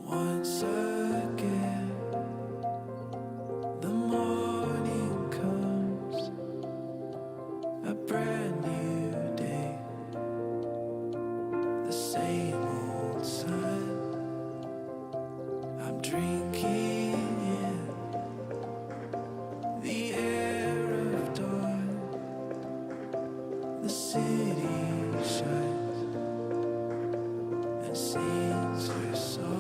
Once again, the morning comes, a brand new day, the same old sun. I'm drinking in the air of dawn. The city shines and sings her song.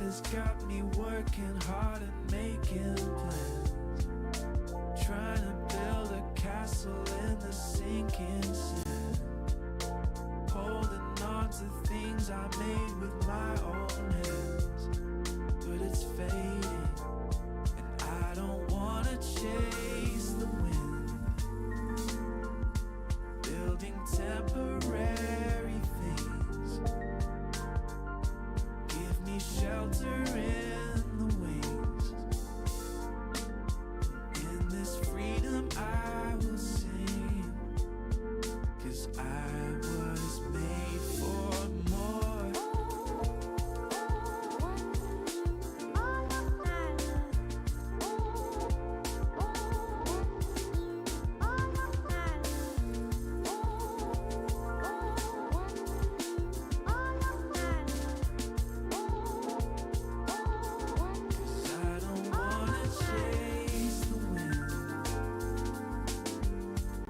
has got me working hard and making plans, trying to build a castle in the sinking sand, holding on to things I made with my own hands, but it's fading, and I don't wanna chase the wind, building temporary things, give me shelter in the wings, in this freedom I will sing, 'cause I was made for more. I don't wanna chase the wind,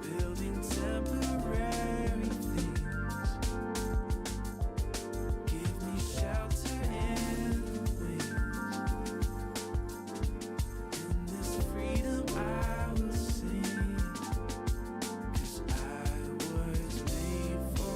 building temporary things, give me shelter in the wings, in this freedom I will sing, 'cause I was made for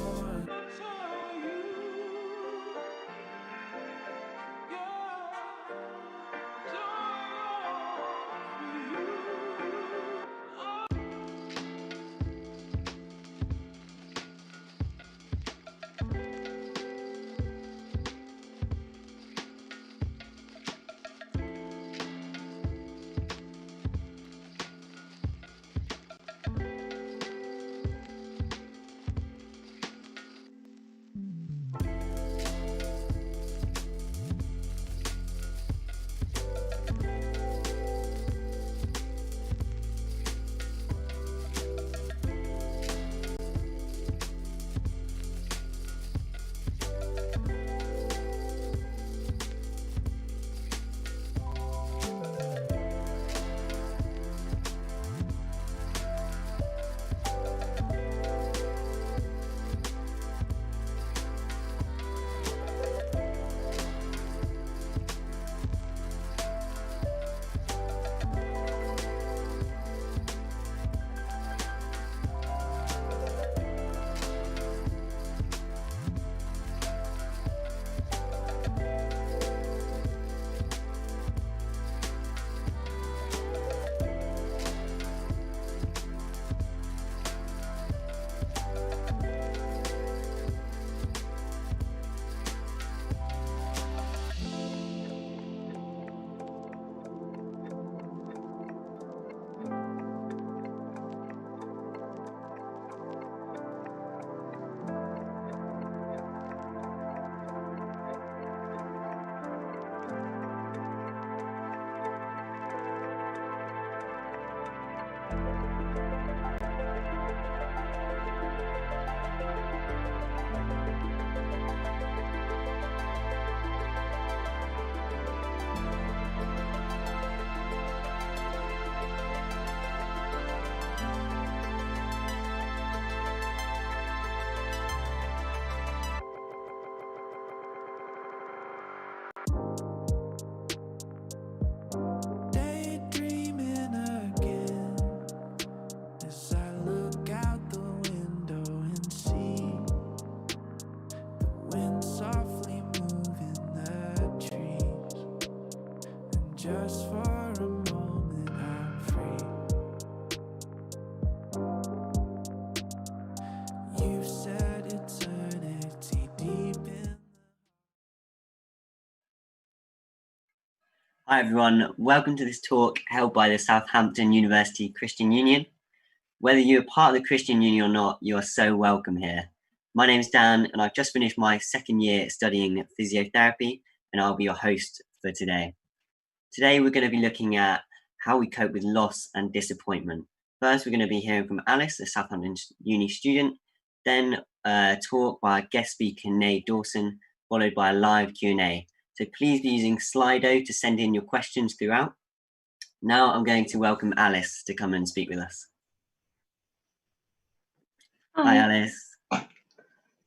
daydreaming again, as I look out the window and see the wind softly moving the trees, and just for a moment I'm free. You've said eternity deep in. Hi everyone, welcome to this talk held by the Southampton University Christian Union. Whether you're part of the Christian Union or not, you are so welcome here. My name is Dan and I've just finished my second year studying physiotherapy and I'll be your host for today. Today we're going to be looking at how we cope with loss and disappointment. First we're going to be hearing from Alice, a Southampton Uni student, then a talk by guest speaker Nay Dawson, followed by a live Q&A. So please be using Slido to send in your questions throughout. Now I'm going to welcome Alice to come and speak with us. Hi Alice.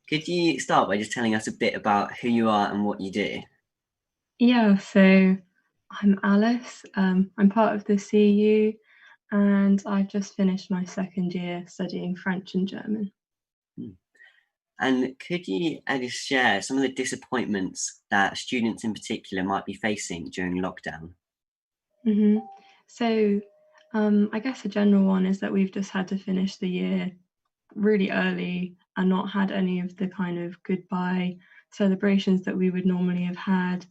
Could you start by just telling us a bit about who you are and what you do? Yeah, so I'm Alice. I'm part of the CU, and I've just finished my second year studying French and German. And could you just share some of the disappointments that students in particular might be facing during lockdown? hmm So, I guess a general one is that we've just had to finish the year really early and not had any of the kind of goodbye celebrations that we would normally have had,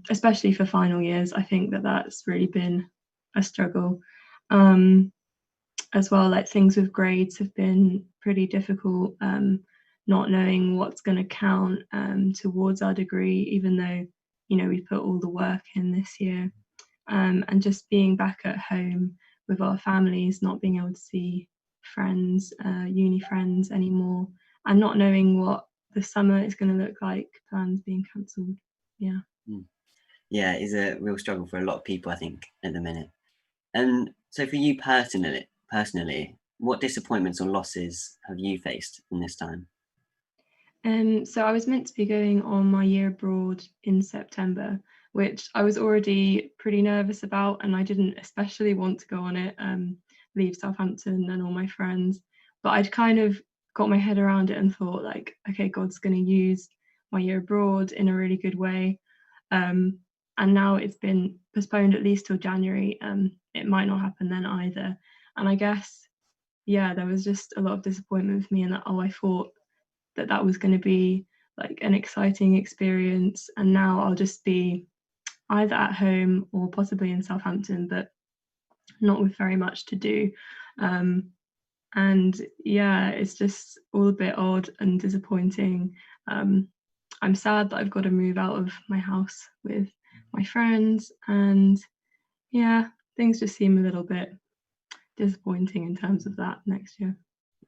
especially for final years. I think that that's really been a struggle. Um, as well, like things with grades have been pretty difficult, not knowing what's going to count towards our degree, even though, we put all the work in this year, and just being back at home with our families, not being able to see friends, uni friends anymore, and not knowing what the summer is going to look like, plans being cancelled. Yeah. Yeah, it is a real struggle for a lot of people, I think, at the minute. And so for you personally, what disappointments or losses have you faced in this time? So I was meant to be going on my year abroad in September, which I was already pretty nervous about, and I didn't especially want to go on it, leave Southampton and all my friends. But I'd kind of got my head around it and thought, like, okay, God's going to use my year abroad in a really good way. And now it's been postponed at least till January. It might not happen then either. And I guess, yeah, there was just a lot of disappointment for me in that, I thought that was going to be like an exciting experience, and now I'll just be either at home or possibly in Southampton, but not with very much to do. And yeah, it's just all a bit odd and disappointing. I'm sad that I've got to move out of my house with my friends, and yeah, things just seem a little bit disappointing in terms of that next year.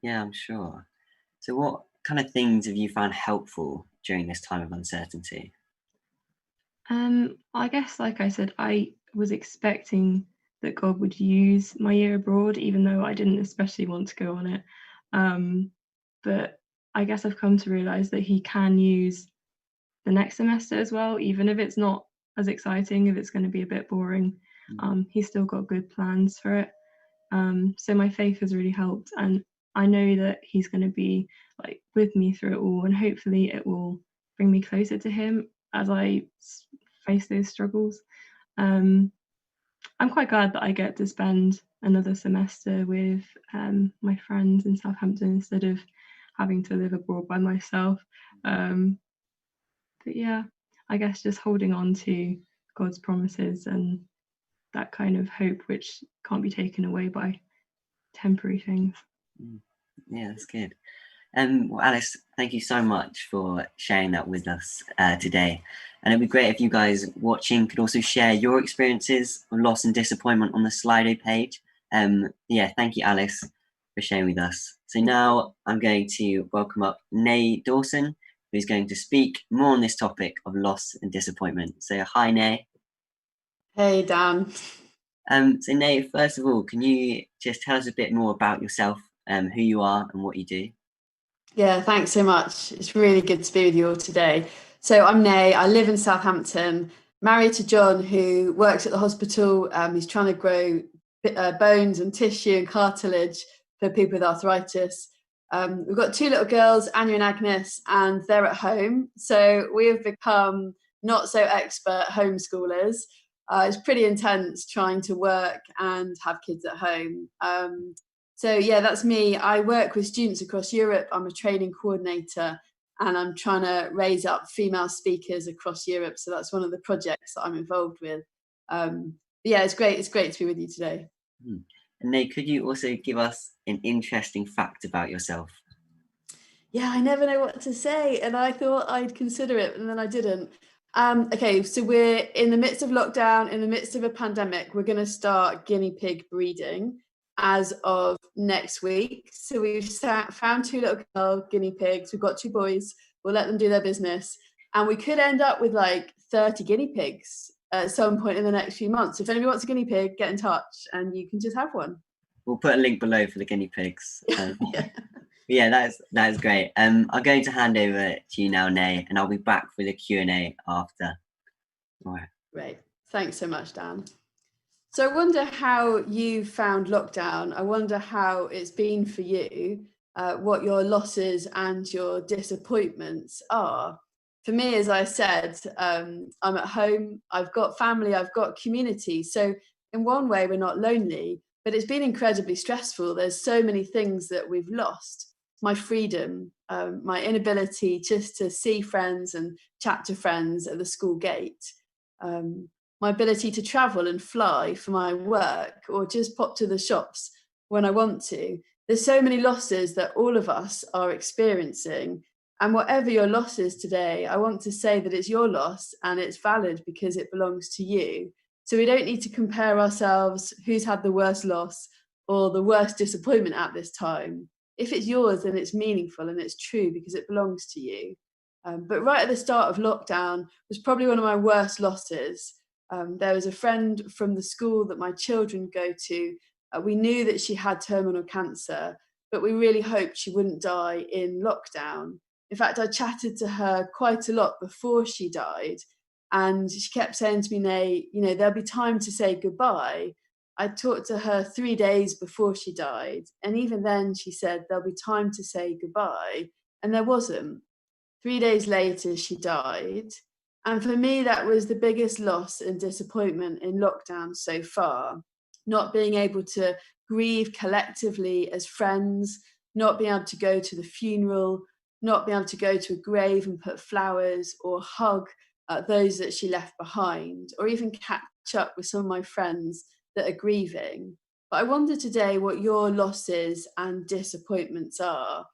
Yeah, I'm sure. So what kind of things have you found helpful during this time of uncertainty? I guess, like I said, I was expecting that God would use my year abroad, even though I didn't especially want to go on it. Um, but I guess I've come to realize that He can use the next semester as well, even if it's not as exciting, if it's going to be a bit boring. He's still got good plans for it. So my faith has really helped, and I know that He's going to be like with me through it all, and hopefully it will bring me closer to Him as I face those struggles. Um, I'm quite glad that I get to spend another semester with my friends in Southampton instead of having to live abroad by myself. But yeah, I guess just holding on to God's promises and that kind of hope which can't be taken away by temporary things. Yeah, that's good. Well, Alice, thank you so much for sharing that with us today. And it'd be great if you guys watching could also share your experiences of loss and disappointment on the Slido page. Yeah, thank you, Alice, for sharing with us. So now I'm going to welcome up Nay Dawson, who's going to speak more on this topic of loss and disappointment. So hi, Nay. Hey, Dan. So Nay, first of all, can you just tell us a bit more about yourself, who you are and what you do? Yeah, thanks so much. It's really good to be with you all today. So I'm Nay. I live in Southampton, married to John, who works at the hospital. He's trying to grow bones and tissue and cartilage for people with arthritis. We've got two little girls, Anya and Agnes, and they're at home. So we have become not so expert homeschoolers. It's pretty intense trying to work and have kids at home. So yeah, that's me. I work with students across Europe. I'm a training coordinator, and I'm trying to raise up female speakers across Europe. So that's one of the projects that I'm involved with. Yeah, it's great. It's great to be with you today. And Nate, could you also give us an interesting fact about yourself? Yeah, I never know what to say, and I thought I'd consider it, and then I didn't. Okay, so we're in the midst of lockdown, in the midst of a pandemic. We're going to start guinea pig breeding as of next week. So we've found two little girl guinea pigs. We've got two boys. We'll let them do their business. And we could end up with like 30 guinea pigs at some point in the next few months. If anybody wants a guinea pig, get in touch and you can just have one. We'll put a link below for the guinea pigs. Yeah. That is great. I'm going to hand over to you now, Nay, and I'll be back with a Q&A after. Right. Great. Thanks so much, Dan. So I wonder how you found lockdown. I wonder how it's been for you, what your losses and your disappointments are. For me, as I said, I'm at home, I've got family, I've got community. So in one way, we're not lonely, but it's been incredibly stressful. There's so many things that we've lost. My freedom, my inability just to see friends and chat to friends at the school gate. My ability to travel and fly for my work or just pop to the shops when I want to. There's so many losses that all of us are experiencing. And whatever your loss is today, I want to say that it's your loss and it's valid because it belongs to you. So we don't need to compare ourselves, who's had the worst loss or the worst disappointment at this time. If it's yours, then it's meaningful and it's true because it belongs to you. But right at the start of lockdown was probably one of my worst losses. There was a friend from the school that my children go to. We knew that she had terminal cancer, but we really hoped she wouldn't die in lockdown. In fact, I chatted to her quite a lot before she died, and she kept saying to me, Nay, you know, there'll be time to say goodbye. I talked to her 3 days before she died, and even then she said there'll be time to say goodbye, and there wasn't. 3 days later, she died. And for me, that was the biggest loss and disappointment in lockdown so far. Not being able to grieve collectively as friends, not being able to go to the funeral, not being able to go to a grave and put flowers or hug those that she left behind, or even catch up with some of my friends that are grieving. But I wonder today what your losses and disappointments are.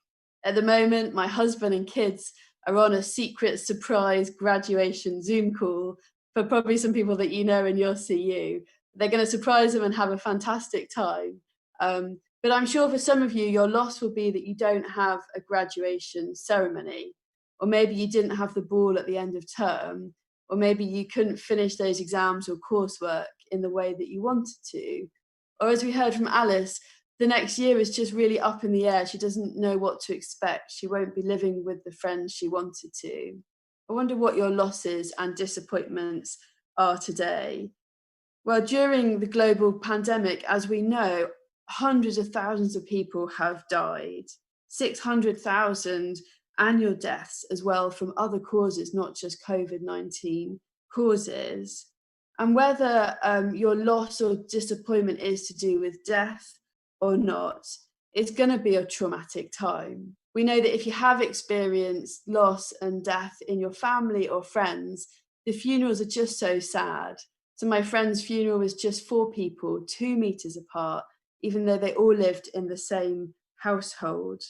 At the moment, my husband and kids are on a secret surprise graduation Zoom call for probably some people that you know in your CU. They're going to surprise them and have a fantastic time. But I'm sure for some of you, your loss will be that you don't have a graduation ceremony, or maybe you didn't have the ball at the end of term, or maybe you couldn't finish those exams or coursework in the way that you wanted to. Or as we heard from Alice, the next year is just really up in the air. She doesn't know what to expect. She won't be living with the friends she wanted to. I wonder what your losses and disappointments are today. Well, during the global pandemic, as we know, hundreds of thousands of people have died, 600,000 annual deaths as well from other causes, not just COVID-19 causes. And whether your loss or disappointment is to do with death or not, it's going to be a traumatic time. We know that if you have experienced loss and death in your family or friends, the funerals are just so sad. So my friend's funeral was just 4 people, 2 meters apart, even though they all lived in the same household.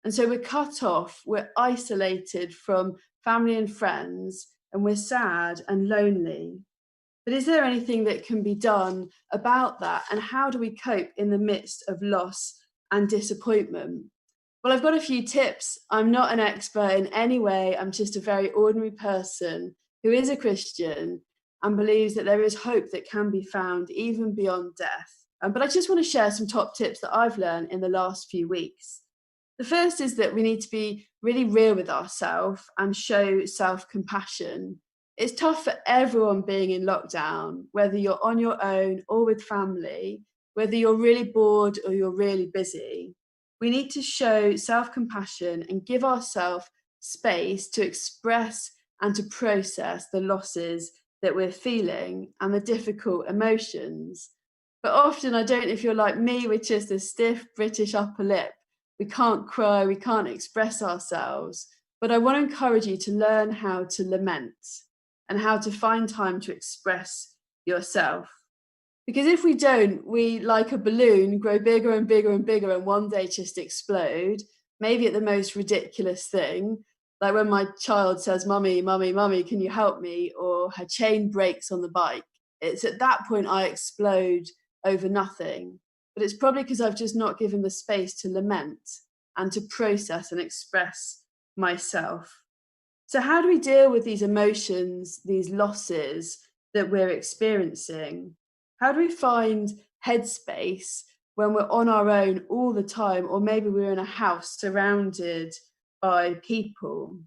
And so we're cut off, we're isolated from family and friends, and we're sad and lonely. But is there anything that can be done about that? And how do we cope in the midst of loss and disappointment? Well, I've got a few tips. I'm not an expert in any way. I'm just a very ordinary person who is a Christian and believes that there is hope that can be found even beyond death. But I just want to share some top tips that I've learned in the last few weeks. The first is that we need to be really real with ourselves and show self-compassion. It's tough for everyone being in lockdown, whether you're on your own or with family, whether you're really bored or you're really busy. We need to show self-compassion and give ourselves space to express and to process the losses that we're feeling and the difficult emotions. But often, I don't know if you're like me, with just a stiff British upper lip. We can't cry, we can't express ourselves. But I want to encourage you to learn how to lament and how to find time to express yourself. Because if we don't, we, like a balloon, grow bigger and bigger and bigger and one day just explode, maybe at the most ridiculous thing, like when my child says, "Mummy, mummy, mummy, can you help me?" or her chain breaks on the bike. It's at that point I explode over nothing. But it's probably because I've just not given the space to lament and to process and express myself. So how do we deal with these emotions, these losses that we're experiencing? How do we find headspace when we're on our own all the time, or maybe we're in a house surrounded by people?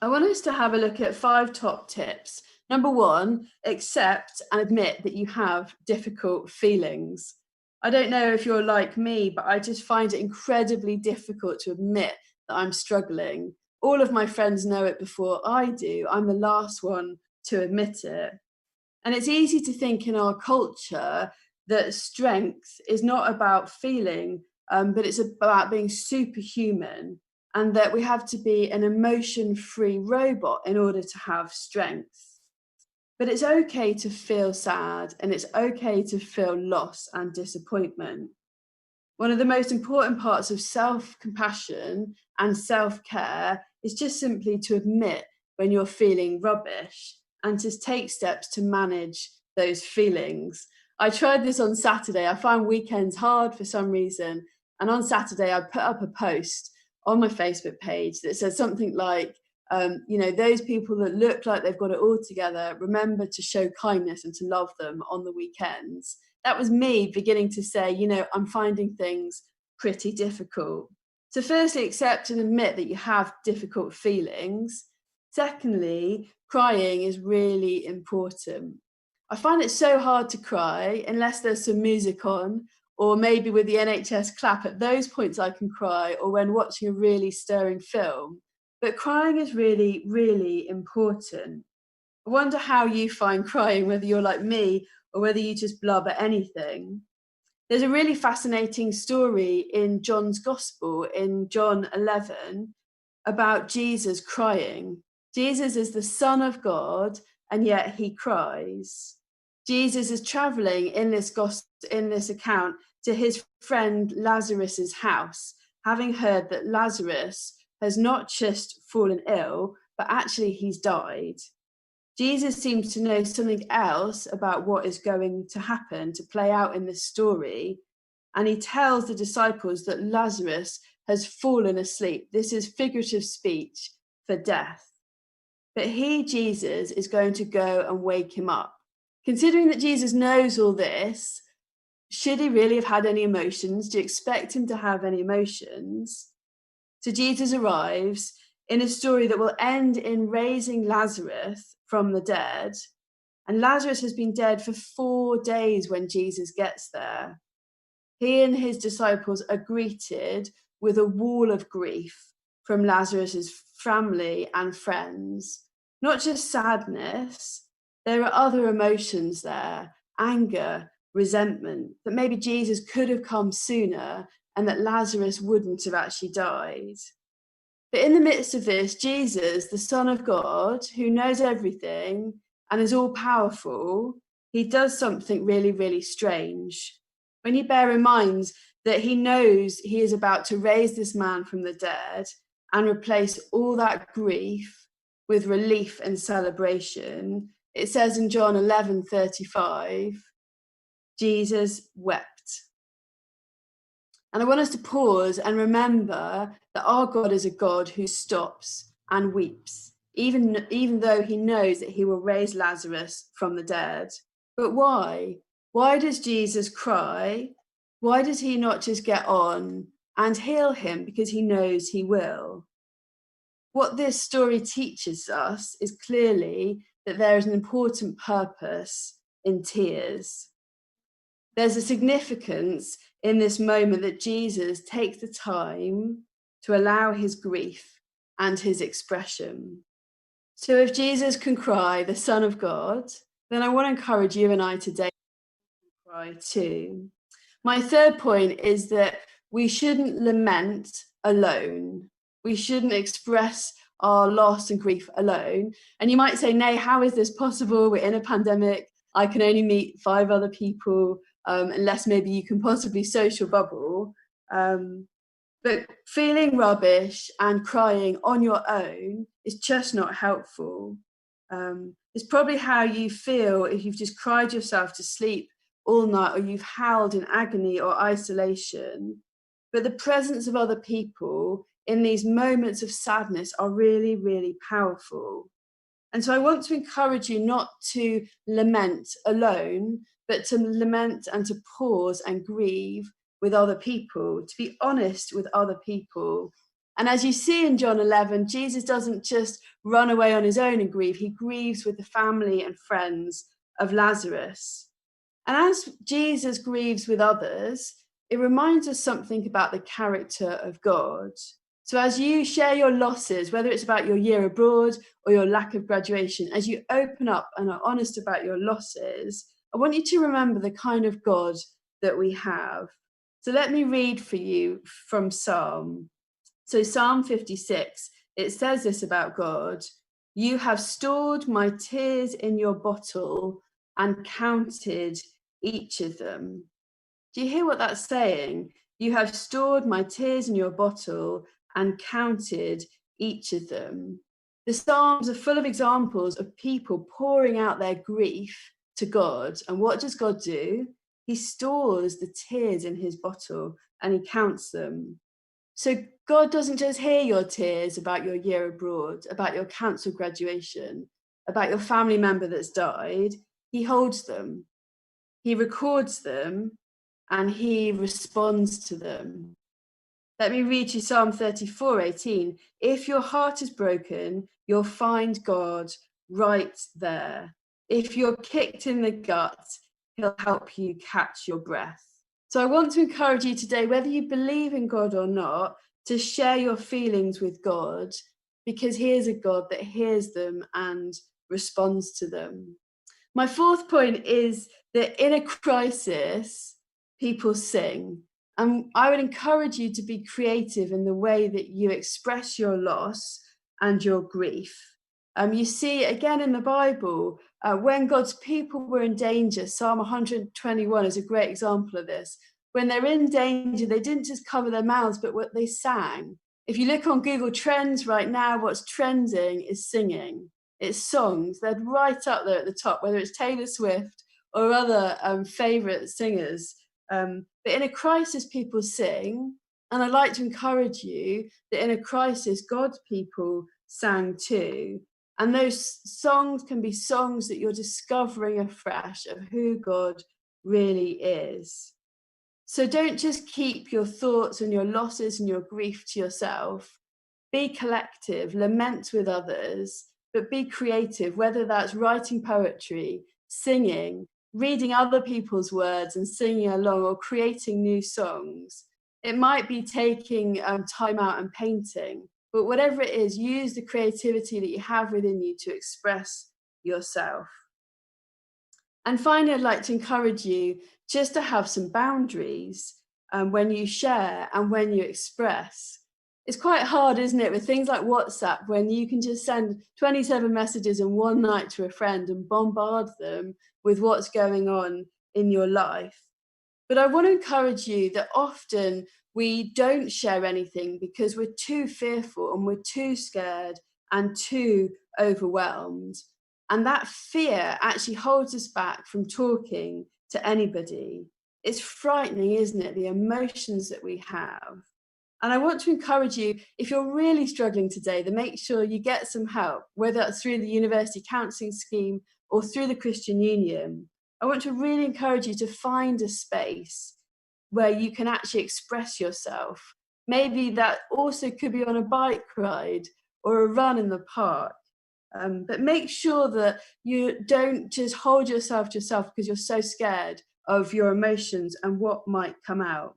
I want us to have a look at 5 top tips Number one, accept and admit that you have difficult feelings. I don't know if you're like me, but I just find it incredibly difficult to admit that I'm struggling. All of my friends know it before I do. I'm the last one to admit it. And it's easy to think in our culture that strength is not about feeling, but it's about being superhuman, and that we have to be an emotion-free robot in order to have strength. But it's okay to feel sad, and it's okay to feel loss and disappointment. One of the most important parts of self-compassion and self-care is just simply to admit when you're feeling rubbish and to take steps to manage those feelings. I tried this on Saturday. I find weekends hard for some reason. And on Saturday, I put up a post on my Facebook page that said something like, those people that look like they've got it all together, remember to show kindness and to love them on the weekends. That was me beginning to say, I'm finding things pretty difficult. So firstly, accept and admit that you have difficult feelings. Secondly, crying is really important. I find it so hard to cry unless there's some music on, or maybe with the NHS clap. At those points I can cry, or when watching a really stirring film. But crying is really, really important. I wonder how you find crying, whether you're like me or whether you just blub at anything. There's a really fascinating story in John's Gospel, in John 11, about Jesus crying. Jesus is the Son of God, and yet he cries. Jesus is traveling in this account to his friend Lazarus's house, having heard that Lazarus has not just fallen ill, but actually he's died. Jesus seems to know something else about what is going to happen, to play out in this story. And he tells the disciples that Lazarus has fallen asleep. This is figurative speech for death. But he, Jesus, is going to go and wake him up. Considering that Jesus knows all this, should he really have had any emotions? Do you expect him to have any emotions? So Jesus arrives in a story that will end in raising Lazarus from the dead. And Lazarus has been dead for 4 days when Jesus gets there. He and his disciples are greeted with a wall of grief from Lazarus's family and friends. Not just sadness, there are other emotions there, anger, resentment, that maybe Jesus could have come sooner and that Lazarus wouldn't have actually died. But in the midst of this, Jesus, the Son of God, who knows everything and is all powerful, he does something really, really strange. When you bear in mind that he knows he is about to raise this man from the dead and replace all that grief with relief and celebration, it says in John 11:35, Jesus wept. And I want us to pause and remember that our God is a God who stops and weeps, even though he knows that he will raise Lazarus from the dead. But why? Why does Jesus cry? Why does he not just get on and heal him? Because he knows he will. What this story teaches us is clearly that there is an important purpose in tears. There's a significance in this moment that Jesus takes the time to allow his grief and his expression. So if Jesus can cry, the Son of God, then I want to encourage you and I today to cry too. My third point is that we shouldn't lament alone. We shouldn't express our loss and grief alone. And you might say, Nay, how is this possible? We're in a pandemic. I can only meet 5 other people, unless maybe you can possibly social bubble. But feeling rubbish and crying on your own is just not helpful. It's probably how you feel if you've just cried yourself to sleep all night, or you've howled in agony or isolation. But the presence of other people in these moments of sadness are really, really powerful. And so I want to encourage you not to lament alone, but to lament and to pause and grieve with other people, to be honest with other people, And as you see in John 11, Jesus doesn't just run away on his own and grieve. He grieves with the family and friends of Lazarus. And as Jesus grieves with others, it reminds us something about the character of God. So as you share your losses, whether it's about your year abroad or your lack of graduation, as you open up and are honest about your losses, I want you to remember the kind of God that we have. So let me read for you from Psalm. So Psalm 56, it says this about God: "You have stored my tears in your bottle and counted each of them." Do you hear what that's saying? You have stored my tears in your bottle and counted each of them. The Psalms are full of examples of people pouring out their grief to God. And what does God do? He stores the tears in his bottle and he counts them. So God doesn't just hear your tears about your year abroad, about your cancelled graduation, about your family member that's died. He holds them, he records them, and he responds to them. Let me read you Psalm 34:18. If your heart is broken, you'll find God right there. If you're kicked in the gut, he'll help you catch your breath. So I want to encourage you today, whether you believe in God or not, to share your feelings with God, because he is a God that hears them and responds to them. My fourth point is that in a crisis, people sing. And I would encourage you to be creative in the way that you express your loss and your grief. You see, again in the Bible, when God's people were in danger, Psalm 121 is a great example of this. When they're in danger, they didn't just cover their mouths, but what they sang. If you look on Google Trends right now, what's trending is singing. It's songs. They're right up there at the top, whether it's Taylor Swift or other favourite singers. But in a crisis, people sing. And I'd like to encourage you that in a crisis, God's people sang too. And those songs can be songs that you're discovering afresh of who God really is. So don't just keep your thoughts and your losses and your grief to yourself. Be collective, lament with others, but be creative, whether that's writing poetry, singing, reading other people's words and singing along, or creating new songs. It might be taking time out and painting, but whatever it is, use the creativity that you have within you to express yourself. And finally, I'd like to encourage you just to have some boundaries when you share and when you express. It's quite hard, isn't it, with things like WhatsApp, when you can just send 27 messages in one night to a friend and bombard them with what's going on in your life. But I want to encourage you that often we don't share anything because we're too fearful and we're too scared and too overwhelmed. And that fear actually holds us back from talking to anybody. It's frightening, isn't it? The emotions that we have. And I want to encourage you, if you're really struggling today, then make sure you get some help, whether that's through the university counselling scheme or through the Christian Union. I want to really encourage you to find a space where you can actually express yourself. Maybe that also could be on a bike ride or a run in the park. But make sure that you don't just hold yourself to yourself because you're so scared of your emotions and what might come out.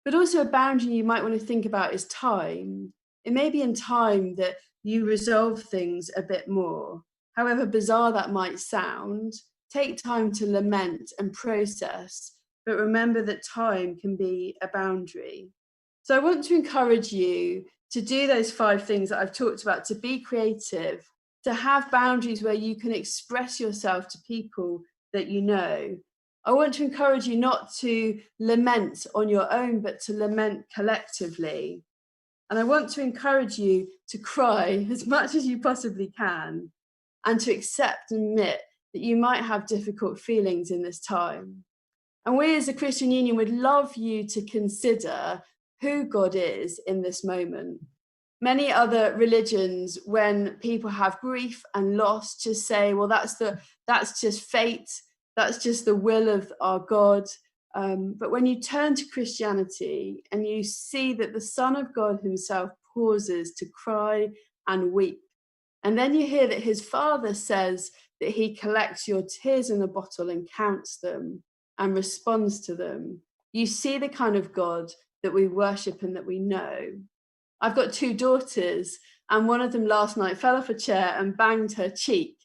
But also a boundary you might want to think about is time. It may be in time that you resolve things a bit more. However bizarre that might sound, take time to lament and process, but remember that time can be a boundary. So I want to encourage you to do those 5 things that I've talked about, to be creative, to have boundaries where you can express yourself to people that you know. I want to encourage you not to lament on your own, but to lament collectively. And I want to encourage you to cry as much as you possibly can, and to accept and admit that you might have difficult feelings in this time. And we as a Christian Union would love you to consider who God is in this moment. Many other religions, when people have grief and loss, just say, well, that's just fate. That's just the will of our God. But when you turn to Christianity and you see that the Son of God himself pauses to cry and weep. And then you hear that his father says that he collects your tears in a bottle and counts them and responds to them. You see the kind of God that we worship and that we know. I've got 2 daughters, and one of them last night fell off a chair and banged her cheek,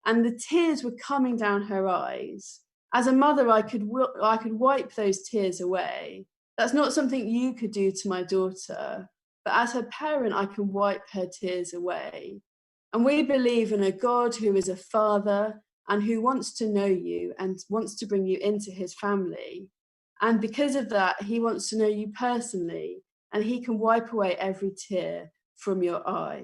and the tears were coming down her eyes. As a mother, I could wipe those tears away. That's not something you could do to my daughter, but as her parent, I can wipe her tears away. And we believe in a God who is a father and who wants to know you and wants to bring you into his family. And because of that, he wants to know you personally, and he can wipe away every tear from your eye.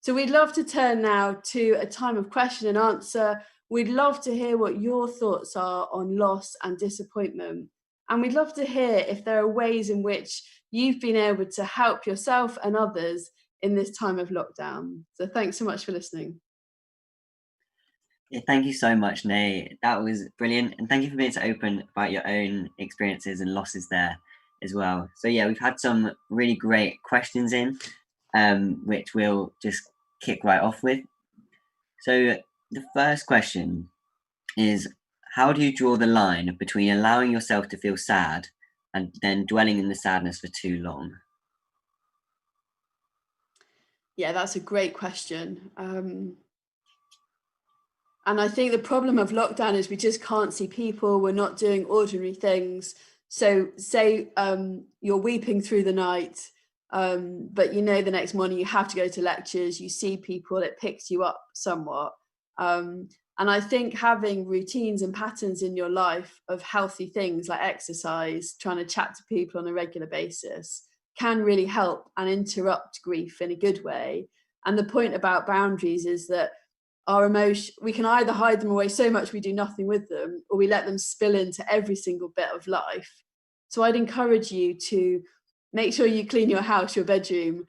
So we'd love to turn now to a time of question and answer. We'd love to hear what your thoughts are on loss and disappointment. And we'd love to hear if there are ways in which you've been able to help yourself and others in this time of lockdown. So thanks so much for listening. Yeah, thank you so much, Nay. That was brilliant. And thank you for being so open about your own experiences and losses there as well. So yeah, we've had some really great questions in, which we'll just kick right off with. So the first question is, how do you draw the line between allowing yourself to feel sad and then dwelling in the sadness for too long? Yeah, that's a great question. And I think the problem of lockdown is we just can't see people. We're not doing ordinary things. So say you're weeping through the night, but you know the next morning you have to go to lectures, you see people, it picks you up somewhat. And I think having routines and patterns in your life of healthy things like exercise, trying to chat to people on a regular basis, can really help and interrupt grief in a good way. And the point about boundaries is that our emotion, we can either hide them away so much we do nothing with them, or we let them spill into every single bit of life. So I'd encourage you to make sure you clean your house, your bedroom,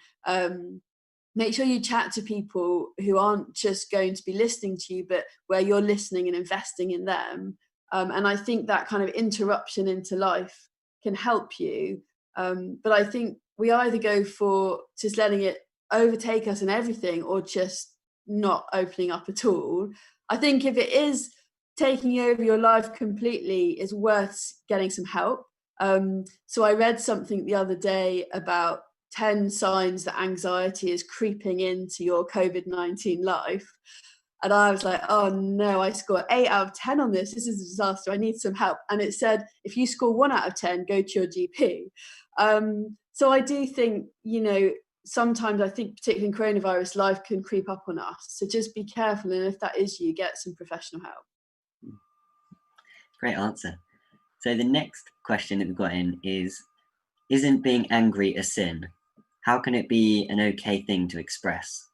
make sure you chat to people who aren't just going to be listening to you, but where you're listening and investing in them. And I think that kind of interruption into life can help you. But I think we either go for just letting it overtake us and everything, or just not opening up at all. I think if it is taking over your life completely, it's worth getting some help. So I read something the other day about 10 signs that anxiety is creeping into your COVID-19 life. And I was like, oh no, I scored 8 out of 10 on this. This is a disaster. I need some help. And it said, if you score 1 out of 10, go to your GP. So I do think, sometimes I think particularly in coronavirus, life can creep up on us. So just be careful. And if that is you, get some professional help. Great answer. So the next question that we've got in is, isn't being angry a sin? How can it be an okay thing to express?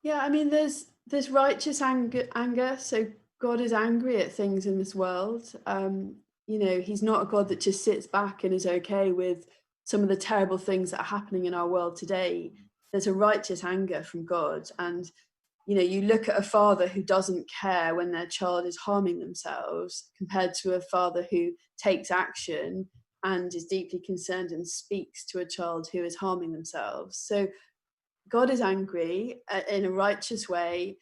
Yeah, I mean, there's righteous anger. So God is angry at things in this world. He's not a God that just sits back and is okay with some of the terrible things that are happening in our world today. There's a righteous anger from God. And, you look at a father who doesn't care when their child is harming themselves compared to a father who takes action and is deeply concerned and speaks to a child who is harming themselves. So God is angry in a righteous way.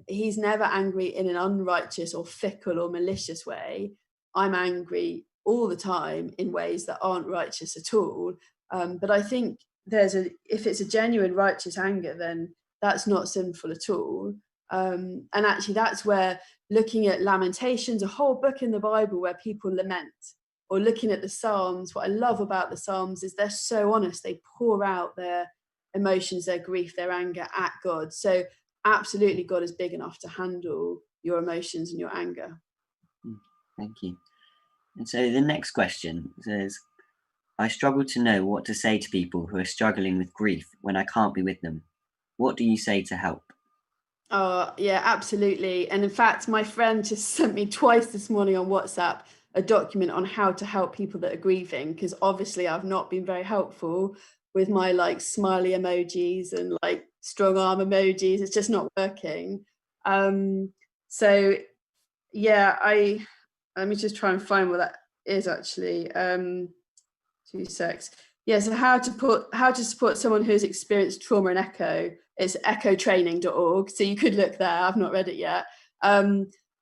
He's never angry in an unrighteous or fickle or malicious way. I'm angry all the time in ways that aren't righteous at all. But I think if it's a genuine righteous anger, then that's not sinful at all. And actually, that's where looking at Lamentations, a whole book in the Bible where people lament, or looking at the Psalms, what I love about the Psalms is they're so honest. They pour out their emotions, their grief, their anger at God. So absolutely, God is big enough to handle your emotions and your anger. Thank you. And so the next question says, I struggle to know what to say to people who are struggling with grief when I can't be with them. What do you say to help? Oh, yeah, absolutely. And in fact, my friend just sent me twice this morning on WhatsApp a document on how to help people that are grieving, because obviously I've not been very helpful with my smiley emojis and strong arm emojis. It's just not working. So yeah, let me just try and find what that is actually. 2 2 secs. Yeah, so how to support someone who's experienced trauma and echo. It's echotraining.org. So you could look there. I've not read it yet.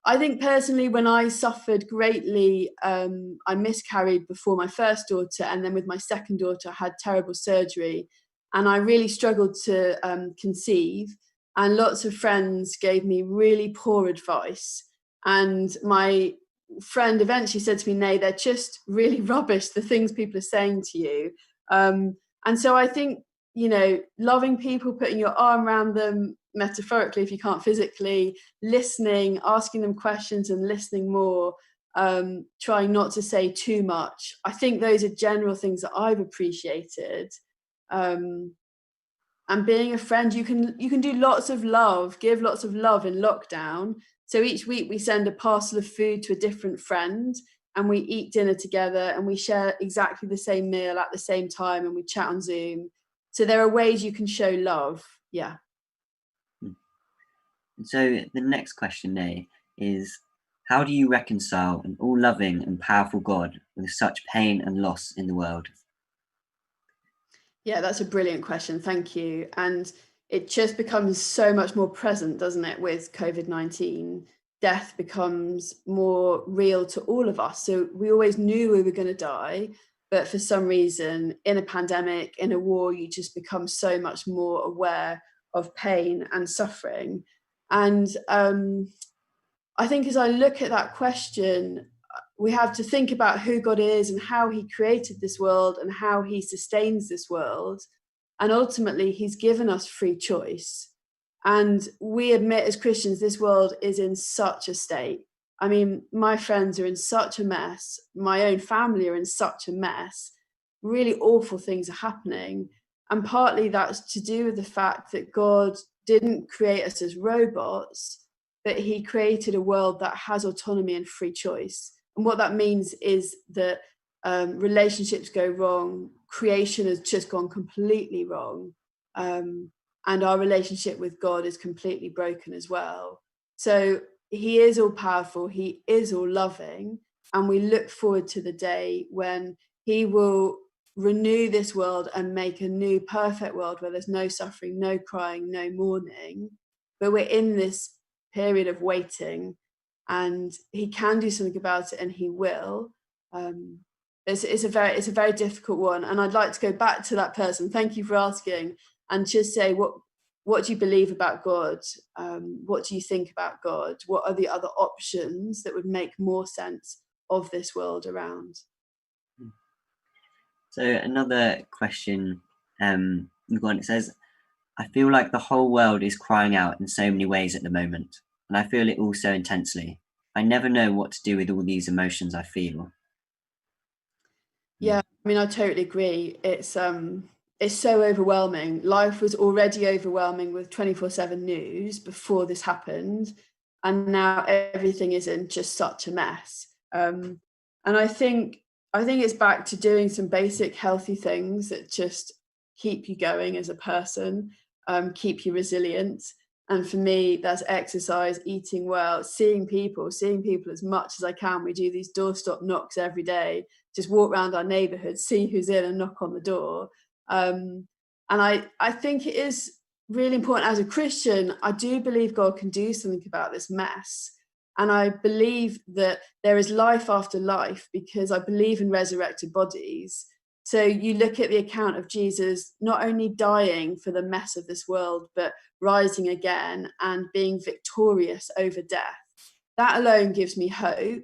I think personally, when I suffered greatly, I miscarried before my first daughter, and then with my second daughter, I had terrible surgery, and I really struggled to conceive. And lots of friends gave me really poor advice. And my friend eventually said to me, Nay, they're just really rubbish, the things people are saying to you. And so I think, you know, loving people, putting your arm around them, metaphorically if you can't physically, listening, asking them questions and listening more, trying not to say too much. I think those are general things that I've appreciated. And being a friend, you can do lots of love, give lots of love in lockdown. So each week we send a parcel of food to a different friend, and we eat dinner together, and we share exactly the same meal at the same time, and we chat on Zoom. So there are ways you can show love. Yeah. So the next question, Nay, is how do you reconcile an all-loving and powerful God with such pain and loss in the world? Yeah, that's a brilliant question. Thank you. And it just becomes so much more present, doesn't it, with COVID-19? Death becomes more real to all of us. So we always knew we were going to die, but for some reason, in a pandemic, in a war, you just become so much more aware of pain and suffering. And I think as I look at that question, we have to think about who God is and how he created this world and how he sustains this world. And ultimately, he's given us free choice. And we admit as Christians, this world is in such a state. I mean, my friends are in such a mess. My own family are in such a mess. Really awful things are happening. And partly that's to do with the fact that God didn't create us as robots, but he created a world that has autonomy and free choice. And what that means is that relationships go wrong, creation has just gone completely wrong, and our relationship with God is completely broken as well. So he is all powerful, he is all loving, and we look forward to the day when he will renew this world and make a new perfect world where there's no suffering, no crying, no mourning. But we're in this period of waiting, and he can do something about it, and he will. It's a very difficult one, and I'd like to go back to that person. Thank you for asking, and just say, what do you believe about God? What do you think about God? What are the other options that would make more sense of this world around? So another question, it says, I feel like the whole world is crying out in so many ways at the moment, and I feel it all so intensely. I never know what to do with all these emotions I feel. Yeah, I mean, I totally agree. It's so overwhelming. Life was already overwhelming with 24/7 news before this happened, and now everything is in just such a mess. And I think it's back to doing some basic healthy things that just keep you going as a person, keep you resilient. And for me, that's exercise, eating well, seeing people as much as I can. We do these doorstop knocks every day, just walk around our neighborhood, see who's in and knock on the door. And I think it is really important as a Christian. I do believe God can do something about this mess. And I believe that there is life after life because I believe in resurrected bodies. So you look at the account of Jesus not only dying for the mess of this world, but rising again and being victorious over death. That alone gives me hope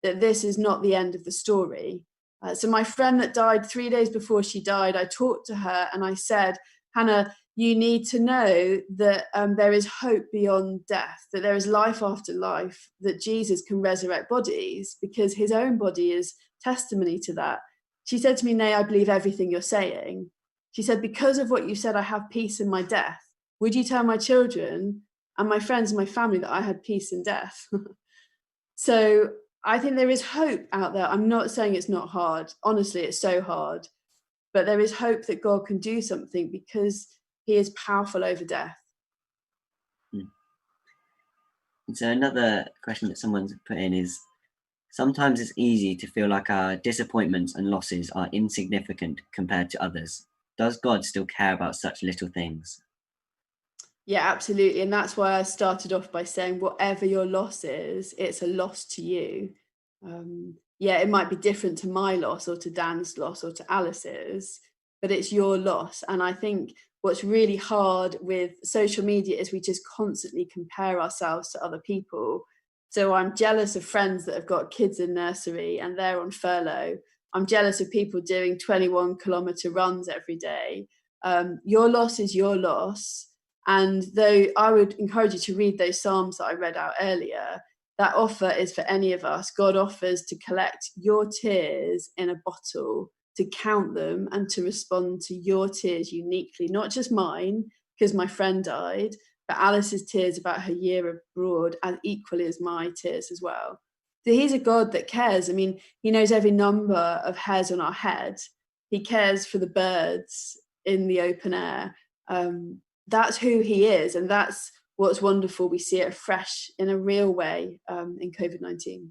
that this is not the end of the story. So my friend that died 3 days before she died, I talked to her and I said, Hannah, you need to know that there is hope beyond death, that there is life after life, that Jesus can resurrect bodies because his own body is testimony to that. She said to me, Nay, I believe everything you're saying. She said, because of what you said, I have peace in my death. Would you tell my children and my friends and my family that I had peace in death? So I think there is hope out there. I'm not saying it's not hard. Honestly, it's so hard. But there is hope that God can do something because he is powerful over death. So another question that someone's put in is, Sometimes it's easy to feel like our disappointments and losses are insignificant compared to others. Does God still care about such little things? Yeah, absolutely. And that's why I started off by saying, whatever your loss is, it's a loss to you. Yeah, it might be different to my loss or to Dan's loss or to Alice's, but it's your loss. And I think what's really hard with social media is we just constantly compare ourselves to other people. So I'm jealous of friends that have got kids in nursery and they're on furlough. I'm jealous of people doing 21-kilometer runs every day. Your loss is your loss. And though I would encourage you to read those Psalms that I read out earlier, that offer is for any of us. God offers to collect your tears in a bottle, to count them and to respond to your tears uniquely, not just mine, because my friend died, but Alice's tears about her year abroad as equally as my tears as well. So he's a God that cares. I mean, he knows every number of hairs on our head. He cares for the birds in the open air. That's who he is, and that's what's wonderful. We see it afresh in a real way in COVID-19.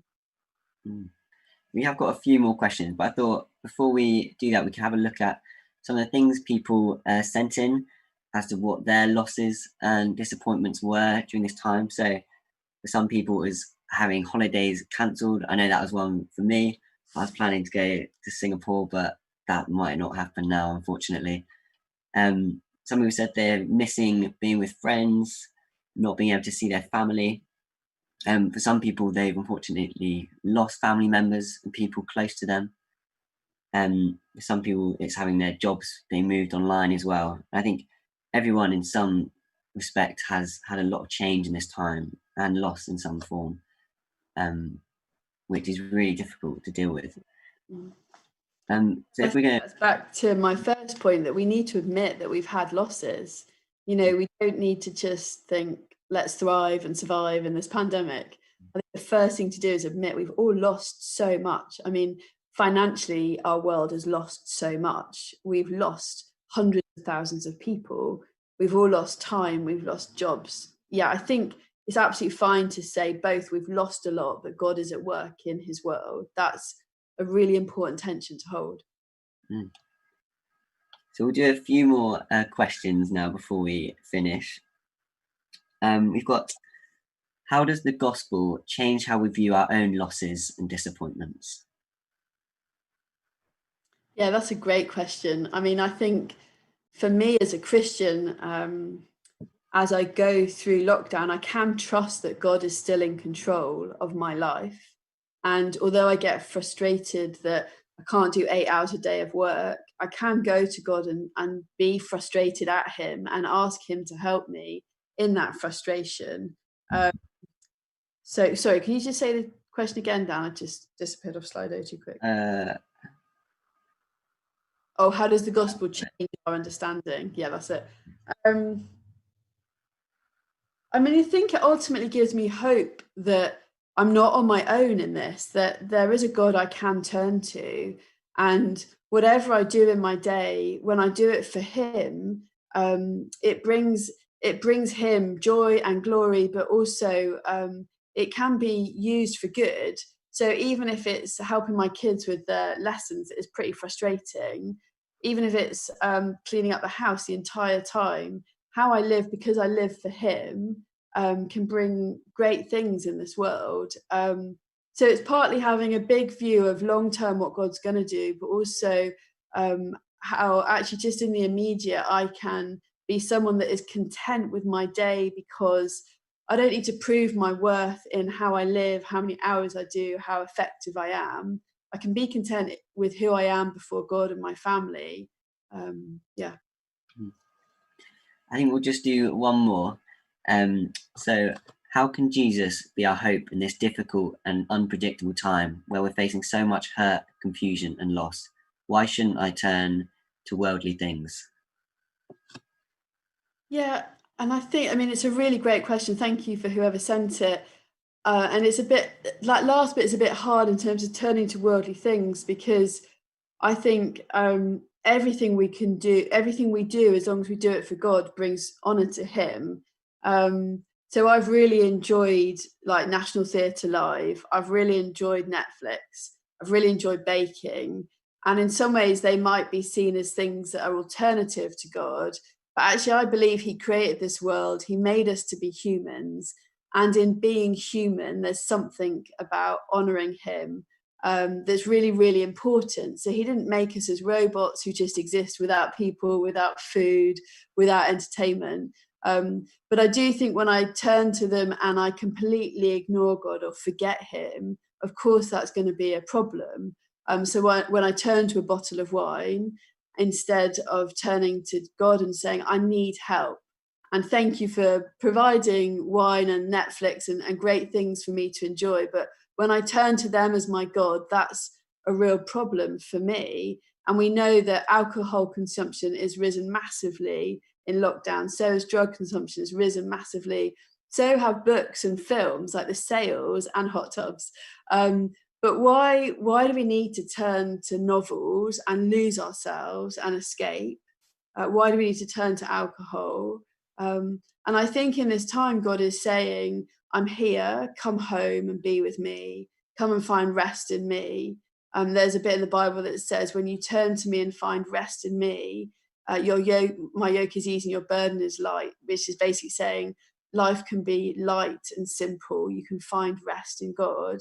We have got a few more questions, but I thought before we do that, we can have a look at some of the things people sent in as to what their losses and disappointments were during this time. So for some people, it was having holidays cancelled. I know that was one for me. I was planning to go to Singapore, but that might not happen now, unfortunately. Some people said they're missing being with friends, not being able to see their family. For some people, they've unfortunately lost family members and people close to them. For some people, it's having their jobs being moved online as well. I think everyone in some respect has had a lot of change in this time and loss in some form, which is really difficult to deal with. So if we're going to... back to my first point, that we need to admit that we've had losses. You know, we don't need to just think, let's thrive and survive in this pandemic. I think the first thing to do is admit we've all lost so much. I mean, financially, our world has lost so much. We've lost hundreds of thousands of people. We've all lost time. We've lost jobs. Yeah, I think it's absolutely fine to say both. We've lost a lot, but God is at work in his world. That's a really important tension to hold. So we'll do a few more questions now before we finish. We've got, how does the gospel change how we view our own losses and disappointments? Yeah, that's a great question. I mean, I think for me as a Christian, as I go through lockdown, I can trust that God is still in control of my life. And although I get frustrated that I can't do 8 hours a day of work, I can go to God and be frustrated at him and ask him to help me in that frustration. So, sorry, can you just say the question again, Dan? I just disappeared off Slido too quick. How does the gospel change our understanding? Yeah, that's it. I mean, I think it ultimately gives me hope that I'm not on my own in this, that there is a God I can turn to. And whatever I do in my day, when I do it for him, it brings him joy and glory, but also it can be used for good. So even if it's helping my kids with their lessons, it is pretty frustrating. Even if it's cleaning up the house the entire time, how I live because I live for him can bring great things in this world. So it's partly having a big view of long term what God's going to do, but also how actually just in the immediate I can be someone that is content with my day, because I don't need to prove my worth in how I live, how many hours I do, how effective I am. I can be content with who I am before God and my family. Yeah. I think we'll just do one more. So how can Jesus be our hope in this difficult and unpredictable time where we're facing so much hurt, confusion and loss? Why shouldn't I turn to worldly things? Yeah, and I mean, it's a really great question. Thank you for whoever sent it. And it's a bit, like last bit is a bit hard in terms of turning to worldly things, because I think everything we do, as long as we do it for God, brings honor to him. So I've really enjoyed like National Theatre Live. I've really enjoyed Netflix. I've really enjoyed baking. And in some ways, they might be seen as things that are alternative to God. But actually, I believe He created this world. He made us to be humans. And in being human, there's something about honouring Him that's really, really important. So He didn't make us as robots who just exist without people, without food, without entertainment. But I do think when I turn to them and I completely ignore God or forget Him, of course that's going to be a problem. So when I turn to a bottle of wine, instead of turning to God and saying, I need help, and thank you for providing wine and Netflix and great things for me to enjoy. But when I turn to them as my God, that's a real problem for me. And we know that alcohol consumption is risen massively in lockdown. So has drug consumption has risen massively. So have books and films, like the sales and hot tubs. But why do we need to turn to novels and lose ourselves and escape? Why do we need to turn to alcohol? And I think in this time, God is saying, I'm here, come home and be with me. Come and find rest in me. There's a bit in the Bible that says, when you turn to me and find rest in me, my yoke is easy and your burden is light, which is basically saying life can be light and simple. You can find rest in God.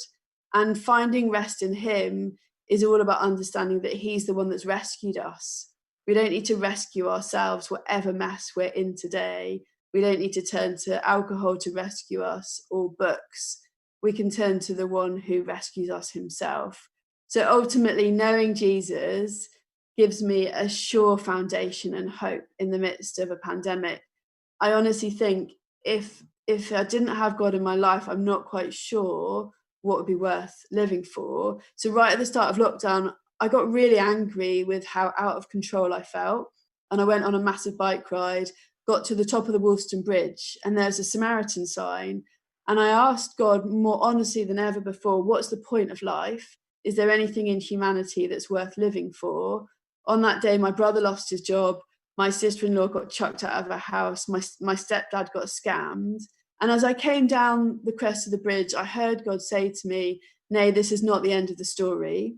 And finding rest in Him is all about understanding that He's the one that's rescued us. We don't need to rescue ourselves, whatever mess we're in today. We don't need to turn to alcohol to rescue us or books. We can turn to the one who rescues us Himself. So ultimately, knowing Jesus gives me a sure foundation and hope in the midst of a pandemic. I honestly think if I didn't have God in my life, I'm not quite sure what would be worth living for. So right at the start of lockdown, I got really angry with how out of control I felt. And I went on a massive bike ride, got to the top of the Woolston Bridge, and there's a Samaritan sign. And I asked God more honestly than ever before, what's the point of life? Is there anything in humanity that's worth living for? On that day, my brother lost his job. My sister-in-law got chucked out of her house. My stepdad got scammed. And as I came down the crest of the bridge, I heard God say to me, Nay, this is not the end of the story.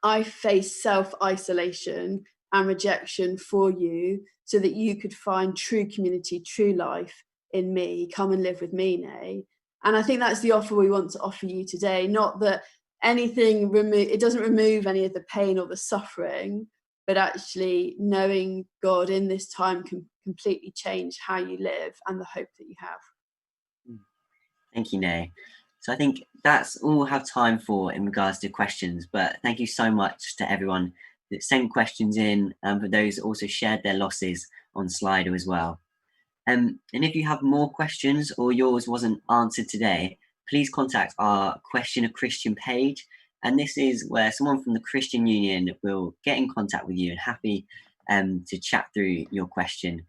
I faced self-isolation and rejection for you so that you could find true community, true life in me. Come and live with me, Nay. And I think that's the offer we want to offer you today. Not that it doesn't remove any of the pain or the suffering, but actually knowing God in this time can completely change how you live and the hope that you have. Thank you, Nay. So I think that's all we'll have time for in regards to questions, but thank you so much to everyone that sent questions in and for those that also shared their losses on Slido as well. And if you have more questions or yours wasn't answered today, please contact our Question a Christian page. And this is where someone from the Christian Union will get in contact with you and happy to chat through your question.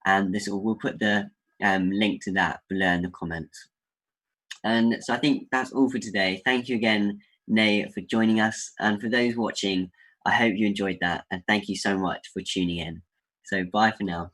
And we'll put the link to that below in the comments. And so I think that's all for today. Thank you again, Nay, for joining us. And for those watching, I hope you enjoyed that. And thank you so much for tuning in. So bye for now.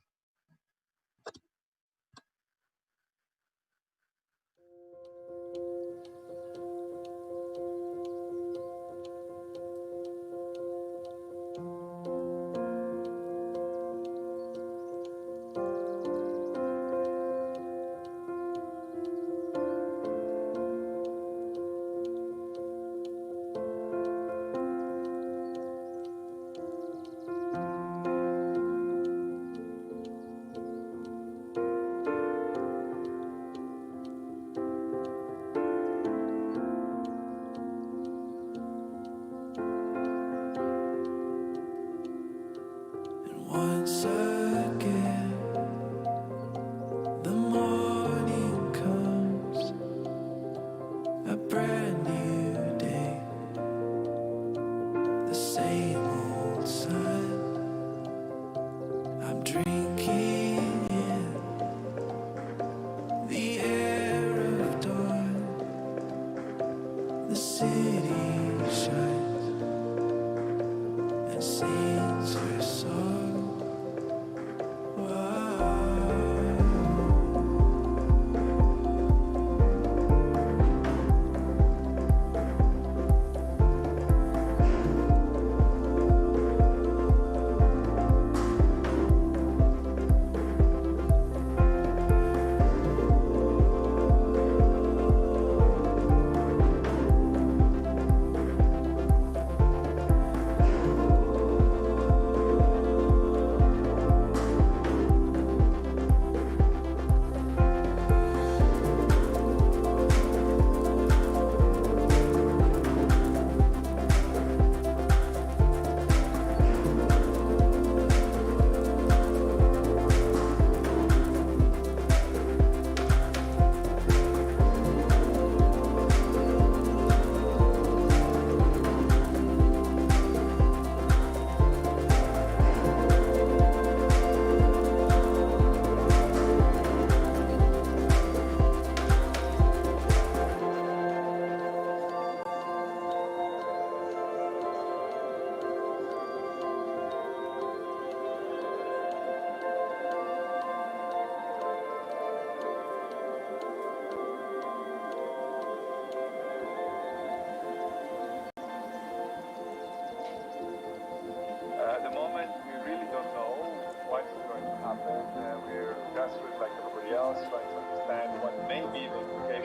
Once again, the morning comes, a brand new day, the same old sun. I'm drinking in the air of dawn, the city shines and sings her song. Whoa.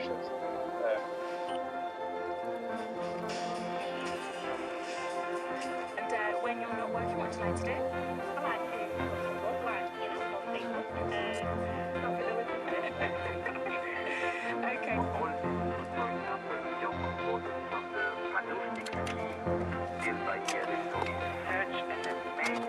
questions. And when you're not working, what do you like to do? I like to watch football and, smoke cigarettes. Not for the listen to it. Okay. Search and then make.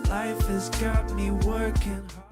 Life has got me working hard.